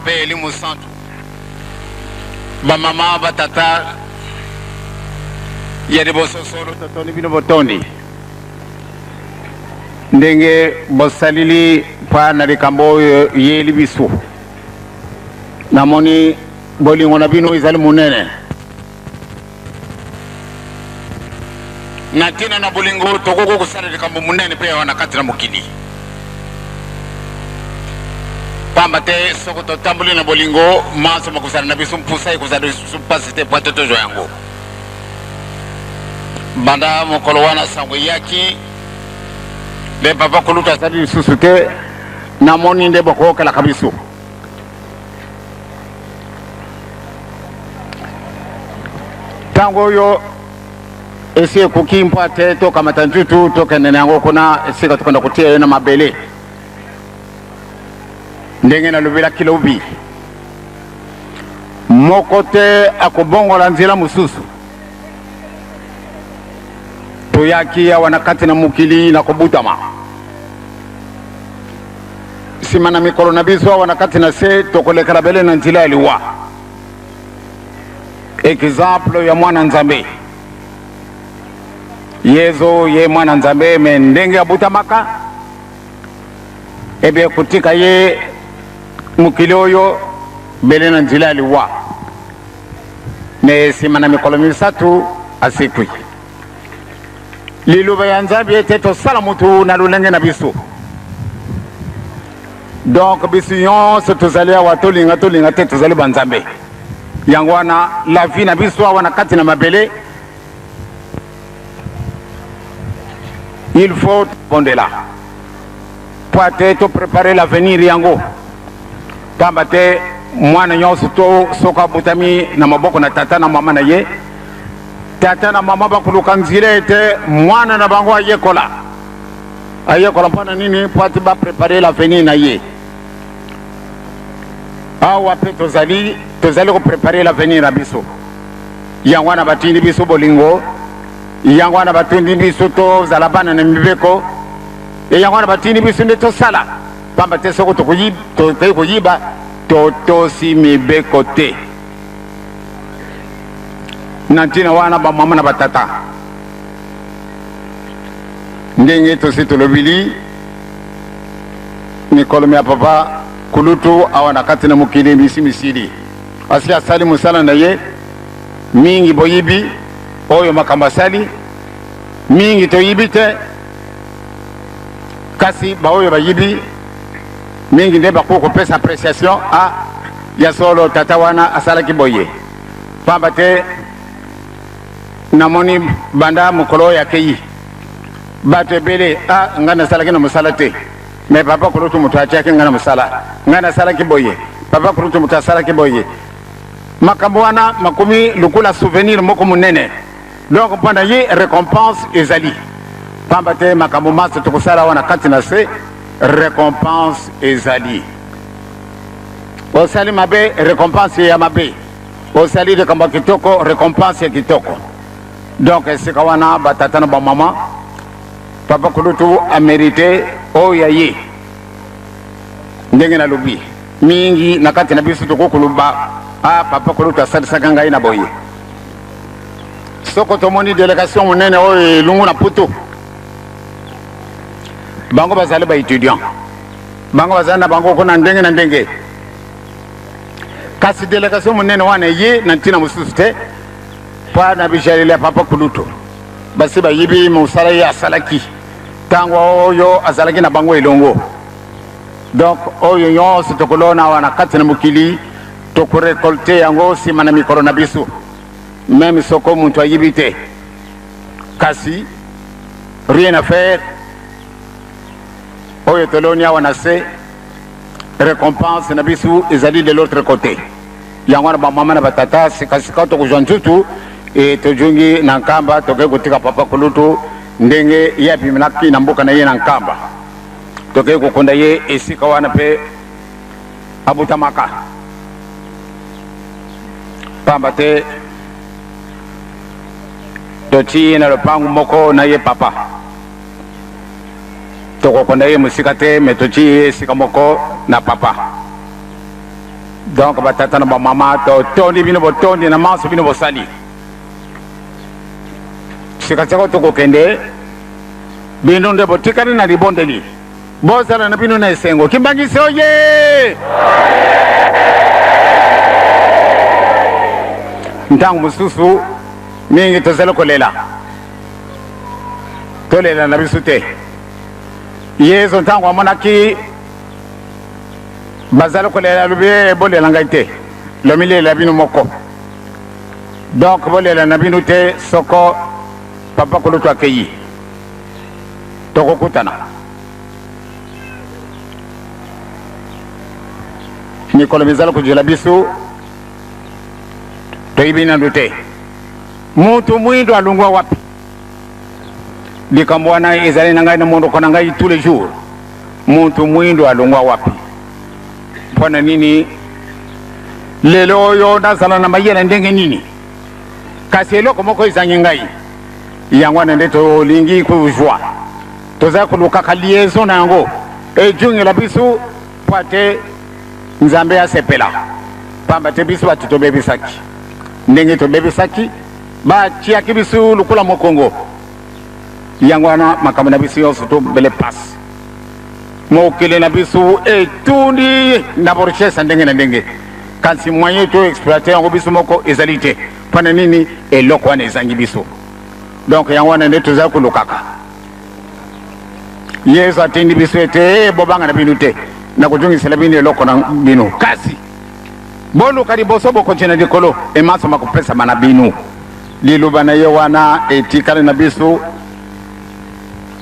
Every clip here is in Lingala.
pe elimu santu ba mama ba tata yede bo sosoro totoni bino botondi ndenge bosalili pa na likambo yeli bisu namoni bolingo na bino izali munene natina na bolingo tokoko kusala likambo munene pe wana kati na mukili pamba te soko totambuli na bolingo maso makusala na bisu mpusa ikusala supasite pa totojo yango banda mokolo wana sangwe yaki le papa kuluta sali susu te namoni nde bokokela kabisu tango yo esi kukimpa te toka matanjutu toka nene yango kuna esi katukanda kutia na mabele ndenge na lubila kilobi moko te akubongola nzila mususu toyaki ya wanakati na mukili na kubutama simana mikolo na biso wanakati na se tokolekala bele na nzila aliwa exemple ya mwana nzambe yezo ye mwana nzambe me ndenge abutamaka ebe kutika ye mukili oyo bele na nzila aliwa me simana mikolo misatu asikwi liluba ya nzambe ete tosala mutu na lulenge na biso donc biso nyonso tozali awa tolinga te tozali banzambe yango wana la vie na biso awa na kati na mabele il faut pondela po ate topréparer l'avenir yango pamba te mwana nyonso to soko abutami na maboko na tata na mama na ye tata na mama bakuluka nzira ete mwana na bango ayekola mpona nini po ati baprépare l'avenir na ye awa pe tozali koprépare l'avenir na biso yango wana batindi biso bolingo yango wana batindi biso tozala bana na mibeko yango wana batindi biso nde tosala pamba te soko tokoki koyiba totosi mibeko te na ntina wana bamama na batata ndenge tosi tolobili mikolo ya papa kulutu awa na kati na mukili misili asi asali musala na ye mingi boyibi oyo makambo asali mingi toyibi te kasi baoyo bayibi mingi nde bakoki kopesa appréciation ya solo tata wana asalaki boye pamba te namoni banda mokolo oyo akeyi bato ebele ngai nasalaki na mosala te me papa kulutu moto atiaki ngai na mosala ngai nasalaki boye papa kulutu moto asalaki boye makambo wana makomi lokola souvenir moko monene donc mpona ye récompense ezali pamba te makambo maso tokosala wana kati na se récompense ezali osali mabe récompense ya mabe osali likambo ya kitoko récompense ya kitoko donc esika wana batata na bamama papa kulutu amérité oyo ya ye ndenge nalobi mingi na kati na biso tokokoloba papa kulutu asalisaka ngai na boye soko tomoni délégation monene oyo elungu na poto bango bazali baétudiant bango bazali na bango kuna ndenge na ndenge kasi délégation monene wana ye na ntina mosusu te pa na bijaleli ya papa kulutu basi bayibi mosala ye asalaki ntango oyo azalaki na bango elongo donc oyo nyonso tokolona wana kati na mokili tokorekolte yango nsima na mikolo na biso même soko muntu ayibi te kasi rien à faire oyo toloni awa na se récompense na biso ezali de l'autre côté yango wana bamama na batata sikasika tokozwa ntutu e tojungi na nkamba toke kotika papa kulutu ndenge ye apiminaki na mboka na ye na nkamba toke kokonda ye esika wana mpe abutamaka pamba te toti ye na lopangu moko na ye papa tokokonda ye mosika te me toti ye esika moko na papa donc batata na mama to tondi bino botondi na maso bino bosali sikachako to kokende bino nde botikana na libondeli bosala na bino na esengo Kimbangisi oye ntango mususu mingi tozala kolela tolela na biso te yesu ntango amonaki bazala kolela lobi bolela ngai te lomilela bino moko donc bolela na bino te soko papa kulutu akeyi tokokutana mikolo mizala kujula biso toyibina ndute mutu mwindo alungwa wapi likambo wana ezali na ngai na mondo kona ngai tous les jours mutu mwindo alungwa wapi mpona nini lelo oyo nazala na mayele ndenge nini kasi eloko moko ezangi ngai yango wana nde tolingi kuzwa tozali kolukaka liaison na yango ejungela biso po ate nzambe asepela pamba te biso bato tobebisaki ndenge tobebisaki batiaki biso lukula mokongo yango wana makambo na biso nyonso tobele pasi mokili na biso etundi na borchese ndenge na ndenge kasi moyen to exploite yango biso moko ezali te mpona nini eloko wana ezangi biso donc yango wana nde tozali kolukaka yesu atendi biso ete bobanga na bino te na kojungisela bino eloko na bino kasi boluka liboso bokontina likolo emasoma kopesama na bino liloba na ye wana etikali na biso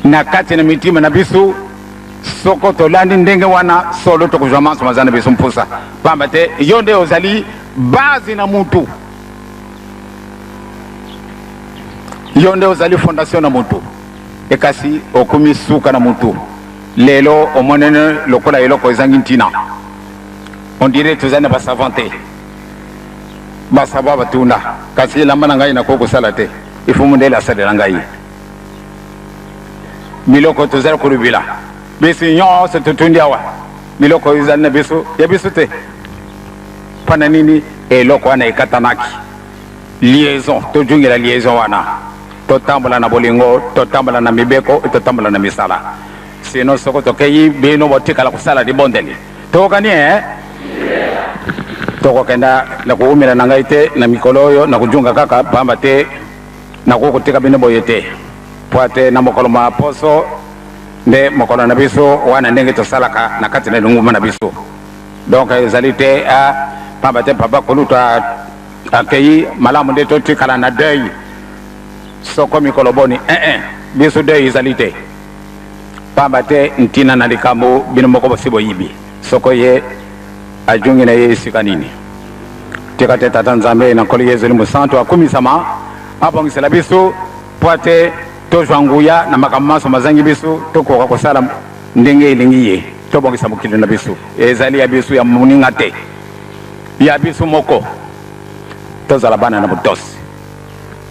na kati na mitima na biso soko tolandi ndenge wana solo tokozwa masoma za na biso mpusa pamba te yo nde ozali bazi na mutu yo nde ozali fondation na mutu ekasi okomi suka na mutu lelo omonene lokola eloko ezangi ntina on dirait tozali na basavant te basava batunda kasi elamba na ngai nakoki kosala te ifo mondele asalela ngai biloko tozali kolobela biso nyonso totundi awa biloko ezali na biso ya biso te mpona nini eloko wana ekatanaki liaison tojungela liaison wana totambola na bolingo totambola na mibeko totambola na misala sino soko tokeyi bino botikala kosala libondeli tokani tokokenda na kuumela na ngai te na mikolo oyo na kujunga kaka pamba te nakokotika bino boye te po ate na mokolo ma poso nde mokolo na biso wana ndenge tosalaka na kati na lunguma na biso donc ezali te pamba te papa kolutu akeyi malamu nde totikala na deuil soko mikolo boni biso deuil ezali te pamba te ntina na likambo bino moko bosi boyibi soko ye ajungi na ye esika nini tika te tata nzambe na nkolo yezu limu santo akumisama abongisela biso po ate tozwa nguya na makambo maso mazangi biso tokoka kosala ndenge elingi ye tobongisa mokili na biso ezali ya biso ya moninga te ya biso moko tozala bana na botosi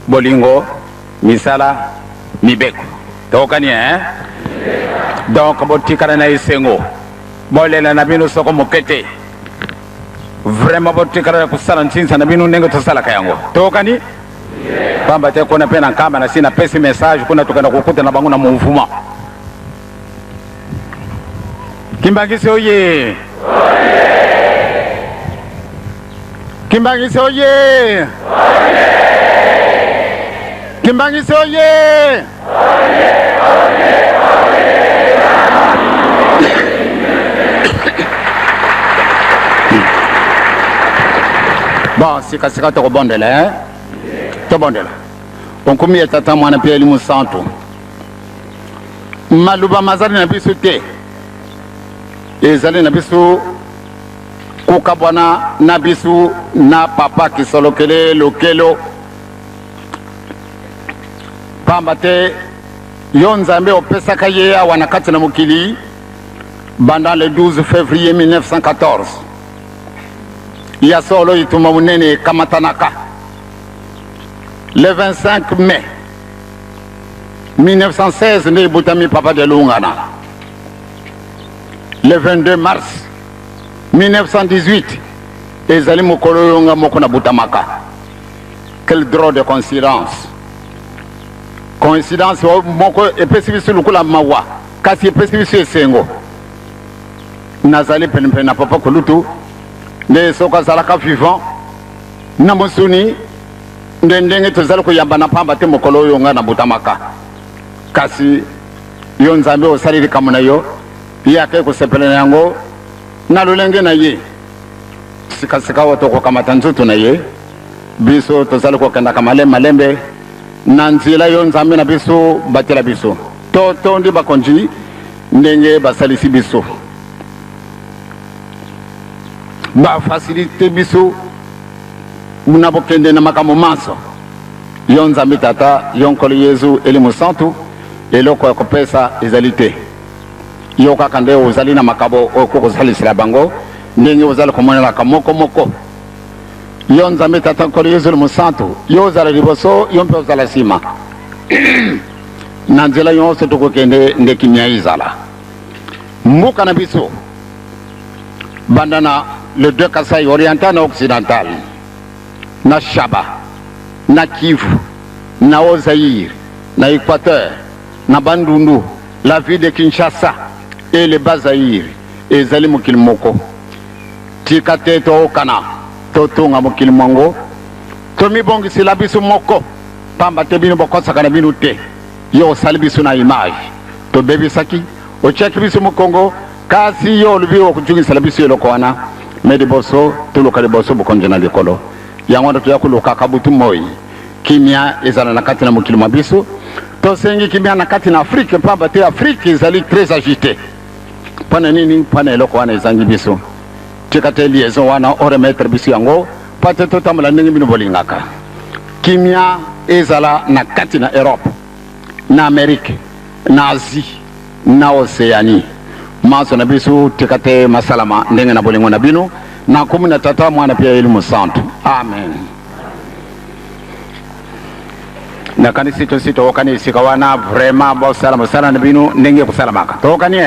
bolingo misala mibeko tokani donc botikala na esengo bolela na bino soko mokete vraiment botikala na kosala ntinsa na bino ndenge tosalaka yango tokani pamba te kuna pe na nkamba na si na pesi message kuna tokenda kukuta na bango na muvuma Kimbangisi oye Kimbangisi oye Kimbangisi oye bon sika tokobondela tobondela onkumi ya tata mwana pia elimu santo maluba mazali na biso te ezali na biso kukabwana na biso na papa kisolokele lokelo pamba te yo nzambe opesaka ye awa na kati na mokili banda le 12 février 1914 ya solo ituma munene kamatanaka le 25 mai 1916 nde butami papa de Lungana le 22 mars 1918 ezali mokolo oyo nga moko na butamaka. Quel drôle de coïncidence. Coïncidence moko epesi biso lokola mawa kasi epesi biso esengo. Nazali penepene na papa kulutu nde soki azalaka vivant na mosuni nde ndenge tozali koyamba na pamba te mokolo oyo nga na butamaka. Kasi yo nzambe osali likambo na yo ye ake kosepela yango na lolenge na ye. Sikasika oyo tokokamata nzutu na ye biso tozali kokendaka malembe na nzela yo nzambe na biso batela biso to ndi bakonzi ndenge basalisi biso bafacilite biso na bokende na makambo manso. Yo nzambe tata yo nkolo yezu eli mosantu eloko ya kopesa ezali te. Yo kaka nde ozali na makambo oyo kozalisela bango ndenge ozali komonelaka moko. Yo nzambe tata nkolo yezu eli mosantu yo ozala liboso yo mpe ozala nsima na nzela nyonso tokokende nde kimia ezala. Mboka na biso banda na le deux Kasai oriental na occidental na Shaba na Kivu na Ozaïre na Équateur na Bandundu la ville de Kinshasa et le Bazaïre ezali mokili moko. Tika te tookana totunga mokili mongo tomibongisela biso moko pamba te bino bokosaka na bino te. Yo osali biso na image tobebisaki otyaki biso mokongo kasi yo olobi okujungisela biso eloko wana me liboso toluka liboso bokonzi na likolo yango ndo toya kolukaka butu moi kimia ezala na kati na mokili mwa biso tosengi kimia na kati na Afrique pamba te Afrique ezali très agité mpona nini mpona eloko wana ezangi biso tika te liaison wana oremetre biso yango pa te totambola ndenge bino bolingaka. Kimia ezala na kati na Europe na Amérique na Asie na Océanie maso na biso tika te masalama ndenge na bolingo na bino na komu na tata mwana pia eli mosantu amen. Nakani sito okani sika wana vraiment bosala mosala na bino ndenge kosalamaka tokani